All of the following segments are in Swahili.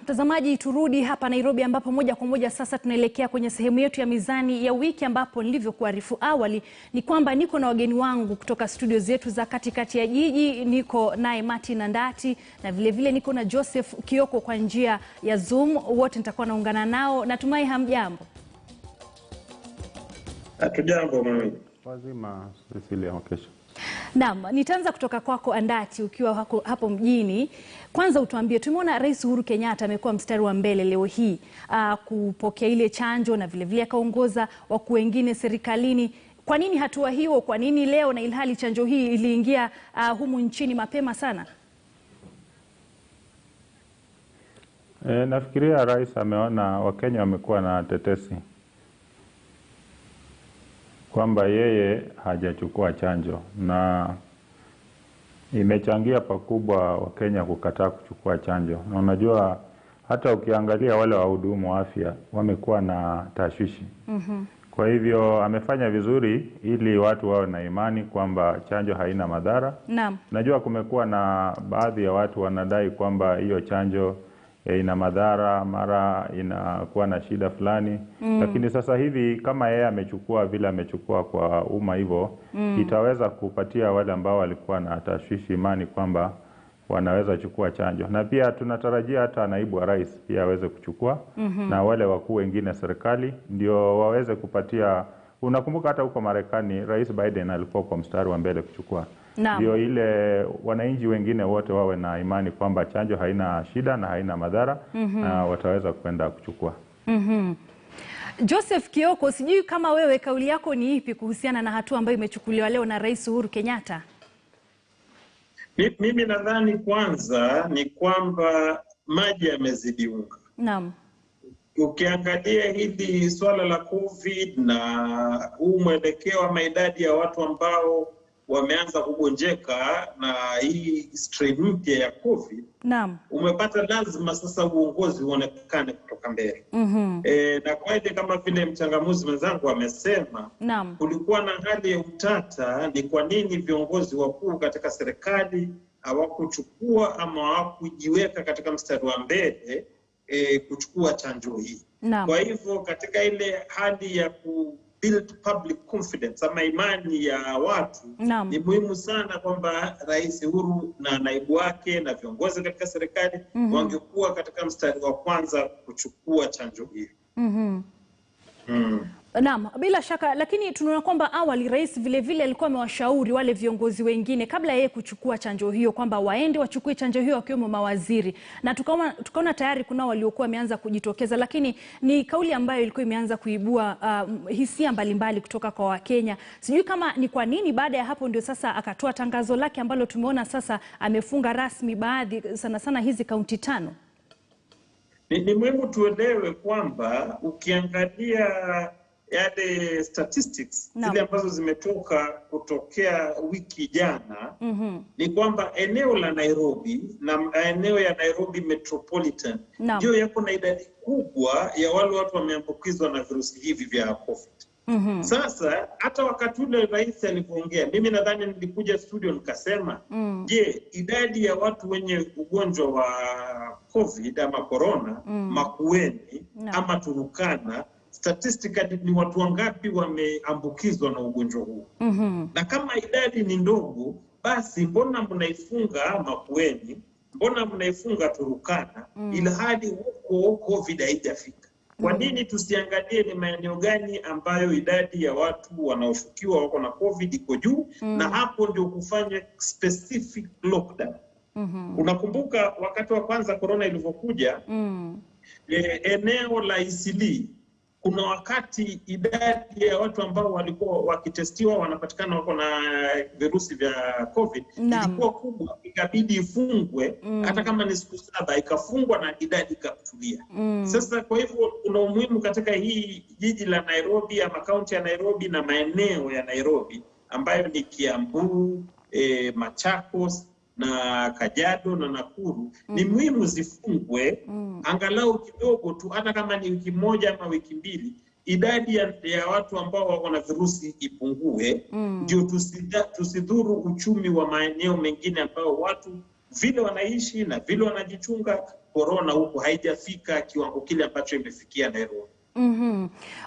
Mtazamaji, turudi hapa Nairobi ambapo moja kwa moja sasa tunaelekea kwenye sehemu yetu ya mizani ya wiki, ambapo nilivyokuarifu awali ni kwamba niko na wageni wangu kutoka studio zetu za katikati ya jiji. Niko naye Martin Andati na vile niko na Joseph Kioko kwa njia ya Zoom. Wote nitakuwa naungana nao. Natumai hamjambo. Hatujambo mami. Wazima Cecilia Okesha. Naam, nitaanza kutoka kwako Andati, ukiwa hapo mjini. Kwanza utuambie, tumeona Rais Uhuru Kenyatta amekuwa mstari wa mbele leo hii kupokea ile chanjo na vile akaongoza wakuu wengine serikalini. Kwa nini hatua hiyo? Kwa nini leo, na ilhali chanjo hii iliingia humu nchini mapema sana? Nafikiria rais ameona Wakenya wamekuwa na tetesi kwamba yeye hajachukua chanjo, na imechangia pakubwa Wakenya kukataa kuchukua chanjo. Na unajua hata ukiangalia wale wahudumu wa afya wamekuwa na tashwishi. Kwa hivyo amefanya vizuri ili watu wawe na imani kwamba chanjo haina madhara. Naam. Najua kumekuwa na baadhi ya watu wanadai kwamba hiyo chanjo ina madhara, mara inakuwa na shida fulani. Lakini sasa hivi kama yeye amechukua vile amechukua kwa umma hivyo, itaweza kupatia wale ambao walikuwa na tashwishi imani kwamba wanaweza chukua chanjo. Na pia tunatarajia hata naibu wa rais pia aweze kuchukua, na wale wakuu wengine serikali ndio waweze kupatia. Unakumbuka hata huko Marekani Rais Biden alikuwa kwa mstari wa mbele kuchukua. Ndio ile wananchi wengine wote wawe na imani kwamba chanjo haina shida na haina madhara, na wataweza kwenda kuchukua. Joseph Kioko, sijui kama wewe kauli yako ni ipi kuhusiana na hatua ambayo imechukuliwa leo na Rais Uhuru Kenyatta? Mimi nadhani kwanza ni kwamba maji yamezidi unga. Naam. Ukiangalia hili swala la COVID na huu mwelekeo wa idadi ya watu ambao wameanza kugonjeka na hii strain mpya ya COVID, naam, umepata lazima sasa uongozi uonekane kutoka mbele. Na kwa hiyo kama vile mchangamuzi mwenzangu amesema, naam, kulikuwa na hali ya utata ni kwa nini viongozi wakuu katika serikali hawakuchukua ama hawakujiweka katika mstari wa mbele kuchukua chanjo hii. Naam. Kwa hivyo katika ile hali ya build public confidence ama imani ya watu, naam, ni muhimu sana kwamba Rais Uhuru na naibu wake na viongozi katika serikali wangekuwa katika mstari wa kwanza kuchukua chanjo hii. Naam, bila shaka. Lakini tunaona kwamba awali rais vile alikuwa amewashauri wale viongozi wengine kabla yeye kuchukua chanjo hiyo kwamba waende wachukue chanjo hiyo, wakiwemo mawaziri, na tukaona tayari kuna waliokuwa wameanza kujitokeza, lakini ni kauli ambayo ilikuwa imeanza kuibua hisia mbalimbali kutoka kwa Wakenya. Sijui kama ni kwa nini baada ya hapo ndio sasa akatoa tangazo lake ambalo tumeona sasa amefunga rasmi baadhi, sana hizi kaunti 5. Ni muhimu tuelewe kwamba ukiangalia yale statistics zile ambazo zimetoka kutokea wiki jana, ni kwamba eneo la Nairobi na eneo ya Nairobi Metropolitan ndio yako na idadi kubwa ya wale watu wameambukizwa na virusi hivi vya COVID. Sasa hata wakati ule rais alipoongea, mimi nadhani nilikuja studio nikasema, je, idadi ya watu wenye ugonjwa wa COVID ama corona Makueni ama Turukana, statistically ni watu wangapi wameambukizwa na ugonjwa huu? Na kama idadi ni ndogo, basi mbona mnaifunga Makueni, mbona mnaifunga Turukana, ila hadi huko COVID haijafika? Kwa nini tusiangalie ni maeneo gani ambayo idadi ya watu wanaoshukiwa wako na COVID iko juu, na hapo ndio kufanya specific lockdown. Unakumbuka wakati wa kwanza corona ilivyokuja, eneo la Eastleigh, kuna wakati idadi ya watu ambao walikuwa wakitestiwa wanapatikana wako na virusi vya COVID ilikuwa kubwa, ikabidi ifungwe, hata kama ni siku 7 ikafungwa na idadi ikatulia. Sasa kwa hivyo kuna umuhimu katika hii jiji la Nairobi ama kaunti ya Nairobi na maeneo ya Nairobi ambayo ni Kiambu, Machakos na Kajiado na Nakuru, ni muhimu zifungwe angalau kidogo tu, hata kama ni wiki moja ama wiki mbili, idadi ya watu ambao wako na virusi ipungue, ndio tusidhuru uchumi wa maeneo mengine ambao watu vile wanaishi na vile wanajichunga corona huko haijafika kiwango kile ambacho imefikia Nairobi.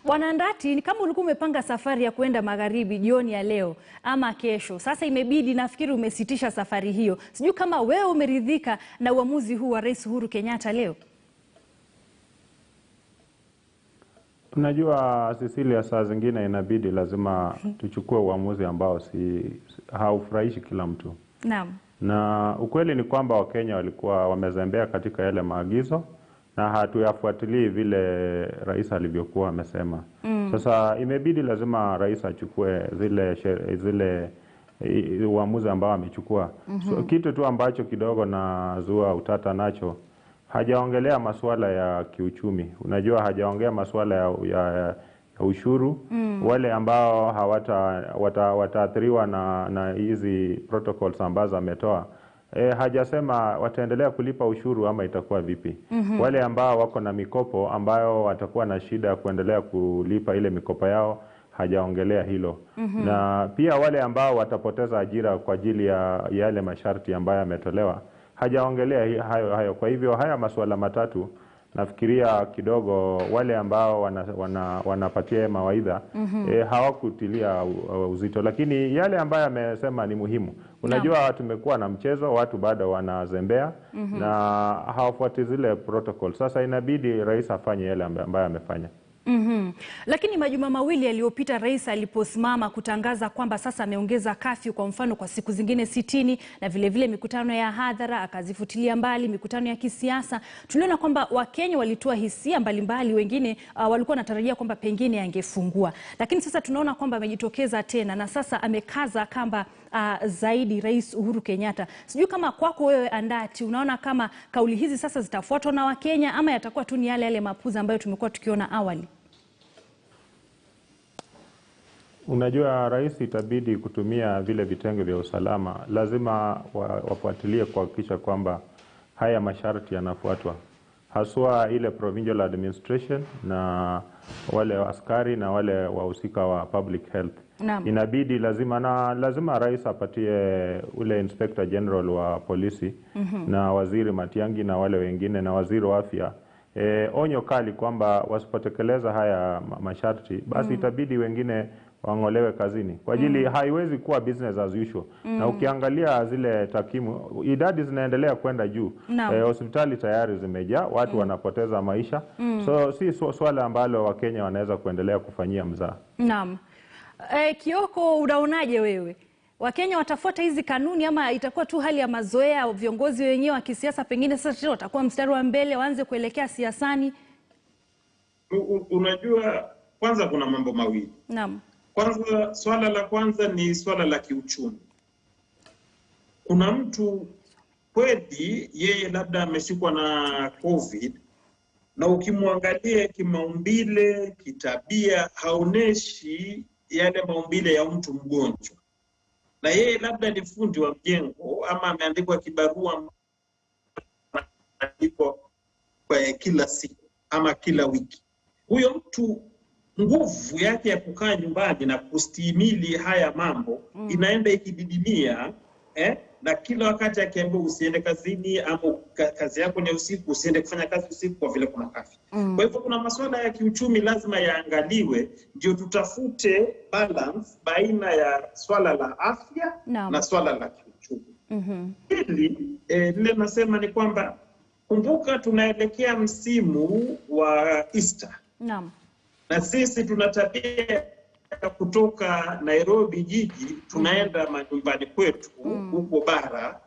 Bwana Ndati, ni kama ulikuwa umepanga safari ya kwenda magharibi jioni ya leo ama kesho. Sasa imebidi, nafikiri umesitisha safari hiyo. Sijui kama wewe umeridhika na uamuzi huu wa Rais Uhuru Kenyatta leo. Tunajua Cecilia, saa zingine inabidi lazima tuchukue uamuzi ambao haufurahishi kila mtu. Naam. Na ukweli ni kwamba Wakenya walikuwa wamezembea katika yale maagizo na hatuyafuatilii vile rais alivyokuwa amesema. Sasa imebidi lazima rais achukue zile uamuzi ambao amechukua. So, kitu tu ambacho kidogo nazua utata nacho, hajaongelea masuala ya kiuchumi. Unajua hajaongea masuala ya ushuru. Wale ambao wataathiriwa na hizi protocols ambazo ametoa. Hajasema wataendelea kulipa ushuru ama itakuwa vipi. Wale ambao wako na mikopo ambayo watakuwa na shida kuendelea kulipa ile mikopo yao, hajaongelea hilo. Na pia wale ambao watapoteza ajira kwa ajili ya yale masharti ambayo yametolewa, hajaongelea hayo. Kwa hivyo haya masuala matatu nafikiria kidogo wale ambao wanapatia mawaidha hawakutilia uzito, lakini yale ambayo amesema ni muhimu. Unajua tumekuwa na mchezo, watu bado wanazembea na hawafuati zile protocol. Sasa inabidi rais afanye yale ambayo amefanya. Lakini majuma mawili yaliyopita rais aliposimama kutangaza kwamba sasa ameongeza kafyu kwa mfano kwa siku zingine 60 na vile mikutano ya hadhara akazifutilia mbali, mikutano ya kisiasa, tuliona kwamba Wakenya walitoa hisia mbalimbali, wengine walikuwa wanatarajia kwamba pengine angefungua. Lakini sasa tunaona kwamba amejitokeza tena na sasa amekaza kamba zaidi Rais Uhuru Kenyatta. Sijui kama kwako wewe Andati, unaona kama kauli hizi sasa zitafuatwa na Wakenya ama yatakuwa tu ni yale mapuza ambayo tumekuwa tukiona awali? Unajua rais itabidi kutumia vile vitengo vya usalama, lazima wafuatilie kuhakikisha kwamba haya masharti yanafuatwa. Haswa ile provincial administration na wale askari na wale wahusika wa public health. Inabidi lazima rais apatie ule inspector general wa polisi na waziri Matiang'i na wale wengine na waziri wa afya onyo kali kwamba wasipotekeleza haya masharti basi itabidi wengine wangolewe kazini. Kwa ajili haiwezi kuwa business as usual. Na ukiangalia zile takwimu, idadi zinaendelea kwenda juu. Hospitali tayari zimejaa, watu wanapoteza maisha. So si swala ambalo Wakenya wanaweza kuendelea kufanyia mzaha. Naam. Kioko, unaonaje wewe? Wakenya watafuata hizi kanuni ama itakuwa tu hali ya mazoea, viongozi wenyewe wa kisiasa pengine sasa watakuwa mstari wa mbele waanze kuelekea siasani? Unajua kwanza kuna mambo mawili. Naam. Kwanza, swala la kwanza ni swala la kiuchumi. Kuna mtu kweli yeye labda ameshikwa na COVID na ukimwangalia kimaumbile, kitabia haoneshi yale maumbile ya mtu mgonjwa. Na yeye labda ni fundi wa mjengo ama ameandikwa kibarua kwa kila siku ama kila wiki. Huyo mtu nguvu yake ya kukaa nyumbani na kustahimili haya mambo inaenda ikididimia, na kila wakati akiambiwa usiende kazini ama kazi yako ni usiku, usiende kufanya kazi usiku kwa vile kuna kafi. Kwa hivyo kuna masuala ya kiuchumi lazima yaangaliwe, ndio tutafute balance baina ya swala la afya na swala la kiuchumi. Hili lile nasema ni kwamba kumbuka tunaelekea msimu wa Easter. Naam. Na sisi tuna tabia kutoka Nairobi jiji tunaenda manyumbani kwetu huko bara,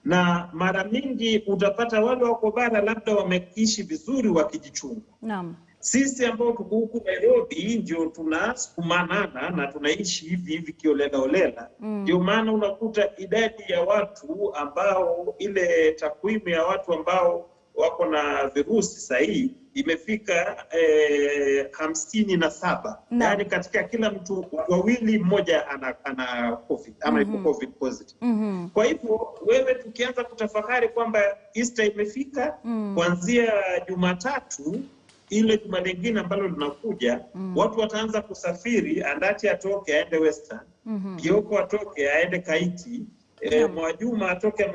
na mara mingi utapata wale wako bara labda wameishi vizuri wakijichunga. Naam. Sisi ambao tuko huku Nairobi ndio tunasukumanana na tunaishi hivi kiolela olela. Ndio maana unakuta idadi ya watu ambao ile takwimu ya watu ambao wako na virusi sahihi imefika 57. Yaani katika kila mtu wawili mmoja ana COVID ama iko COVID positive. Kwa hivyo wewe tukianza kutafakari kwamba Easter imefika kuanzia Jumatatu ile juma lingine ambalo linakuja, watu wataanza kusafiri, Andati atoke aende Western, Kioko atoke aende Kaiti, Mwajuma atoke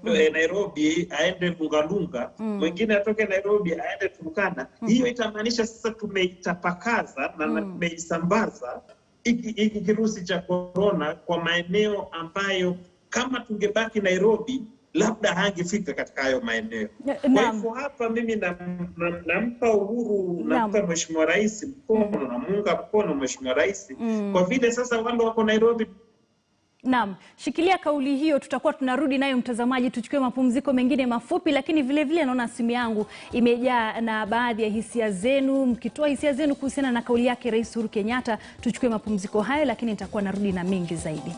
Nairobi aende Lungalunga, mwingine atoke Nairobi aende Turkana. Hiyo itamaanisha sasa tumeitapakaza na tumeisambaza hiki kirusi cha corona kwa maeneo ambayo kama tungebaki Nairobi labda hangefika katika hayo maeneo. Kwa hivyo hapa mimi nampa uhuru, nampa Mheshimiwa Rais mkono, namuunga mkono Mheshimiwa Rais kwa vile sasa wale wako Nairobi. Naam, shikilia kauli hiyo, tutakuwa tunarudi nayo mtazamaji, tuchukue mapumziko mengine mafupi, lakini vile vile naona simu yangu imejaa na baadhi ya hisia zenu, mkitoa hisia zenu kuhusiana na kauli yake Rais Uhuru Kenyatta. Tuchukue mapumziko hayo, lakini nitakuwa narudi na mengi zaidi.